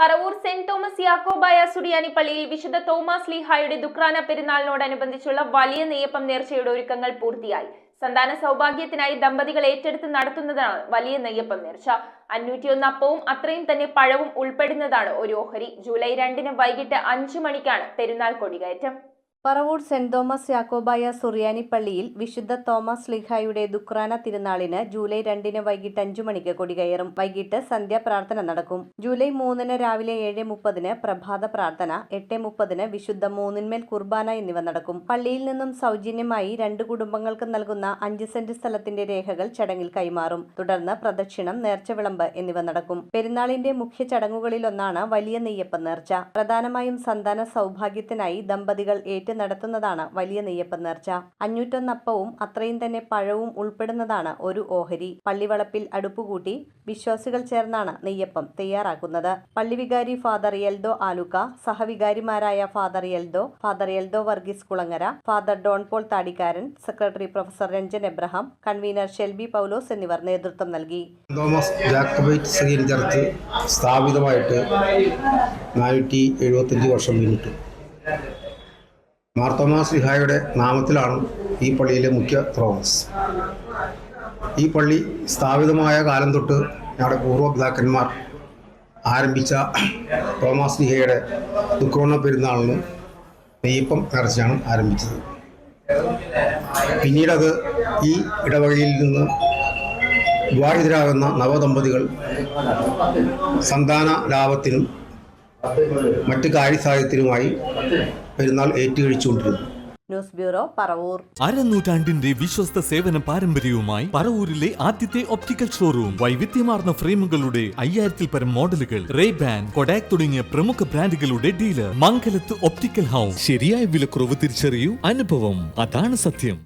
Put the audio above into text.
Paravur saint Thomas Yakobaya സുറിയാനി പള്ളിയിൽ വിശുദ്ധ Thomas ലീഹായുടെ Dukrana പെരുന്നാളിനോടനുബന്ധിച്ചുള്ള വലിയ നെയ്യപ്പം നേർച്ചയുടെ ഒരുക്കങ്ങൾ പൂർത്തിയായി. സന്താന സൗഭാഗ്യത്തിനായി ദമ്പതികൾ ഏറ്റെടുത്ത് നടത്തുന്നതാണ് വലിയ നെയ്യപ്പം നേർച്ച. 501 അപ്പവും അത്രയും തന്നെ പഴവും ഉൾപ്പെടുന്നതാണ് ഒരു ഓഹരി. ജൂലൈ 2 വൈകിട്ട് 5 മണിക്കാണ് പെരുന്നാൾ കൊടികയറ്റം. പറവൂർ സെന്റ് തോമസ് യാക്കോബായ സുറിയാനി പള്ളിയിൽ വിശുദ്ധ തോമസ് ലീഹായുടെ ദുക്രാന തിരുനാളിന് ജൂലൈ 2 വൈകിട്ട് 5 മണിക്ക് കൊടികയറും. വൈകിട്ട് സന്ധ്യാപ്രാർത്ഥന നടക്കും. ജൂലൈ 3 രാവിലെ 7:30 പ്രഭാത പ്രാർത്ഥന, 8:30 വിശുദ്ധ മൂന്നിന്മേൽ കുർബാന എന്നിവ നടക്കും. പള്ളിയിൽ നിന്നും സൗജന്യമായി 2 കുടുംബങ്ങൾക്ക് നൽകുന്ന 5 സെന്റ് സ്ഥലത്തിന്റെ രേഖകൾ ചടങ്ങിൽ കൈമാറും. തുടർന്ന് പ്രദക്ഷിണം, നേർച്ചവിളമ്പ് എന്നിവ നടക്കും. പെരുന്നാളിന്റെ മുഖ്യ ചടങ്ങുകളിലൊന്നാണ് വലിയ നെയ്യപ്പ നേർച്ച. പ്രധാനമായും സന്താന സൗഭാഗ്യത്തിനായി ദമ്പതികൾ നടത്തുന്നതാണ് വലിയ നെയ്യപ്പ നേർച്ച. 501 അപ്പവും അത്രയും തന്നെ പഴവും ഉൾപ്പെടുന്നതാണ് ഒരു ഓഹരി. പള്ളിവളപ്പിൽ അടുപ്പുകൂട്ടി വിശ്വാസികൾ ചേർന്നാണ് നെയ്യപ്പം തയ്യാറാക്കുന്നത്. പള്ളി വികാരി ഫാദർ എൽദോ ആലുക്ക, സഹവികാരിമാരായ father Eldo Varghese Kulangara, father Don Paul Thadikkaran, secretary professor Ranjan Abraham, convener Shelby Paulose എന്നിവർ നേതൃത്വം നൽകി. തോമസ് ജാക്കബൈറ്റ് സഹീൽ ചർച്ച് സ്ഥാപിതമായിട്ട് 475 വർഷം പിന്നിട്ടു. മാർ തോമസ് ലീഹായുടെ നാമത്തിലാണ് ഈ പള്ളിയിലെ മുഖ്യ ത്രോമസ്. ഈ പള്ളി സ്ഥാപിതമായ കാലം തൊട്ട് ഞങ്ങളുടെ പൂർവ്വപിതാക്കന്മാർ ആരംഭിച്ച തോമസ് ലീഹയുടെ ദുക്രോണ പെരുന്നാളിന് നെയ്യപ്പം നേർച്ചയാണ് ആരംഭിച്ചത്. പിന്നീടത് ഈ ഇടവകയിൽ നിന്ന് വിവാഹിതരാകുന്ന നവദമ്പതികൾ സന്താന ലാഭത്തിനും മറ്റ് കാര്യസാധ്യത്തിനുമായി പെരുന്നാൾ ഏറ്റുകഴിച്ചുകൊണ്ടിരുന്നു. News bureau, Paravur. അരനൂറ്റാണ്ടിന്റെ വിശ്വസ്ത സേവന പാരമ്പര്യവുമായി പറവൂരിലെ ആദ്യത്തെ ഒപ്റ്റിക്കൽ ഷോറൂം. വൈവിധ്യമാർന്ന ഫ്രെയിമുകളുടെ 5000-ൽ പരം മോഡലുകൾ, റേ-ബാൻ, കൊഡാക് തുടങ്ങിയ പ്രമുഖ ബ്രാൻഡുകളുടെ ഡീലർ. മംഗലത്ത് ഒപ്റ്റിക്കൽ ഹൗസ്. ശരിയായ വിലക്കുറവ് തിരിച്ചറിയൂ, അനുഭവം അതാണ് സത്യം.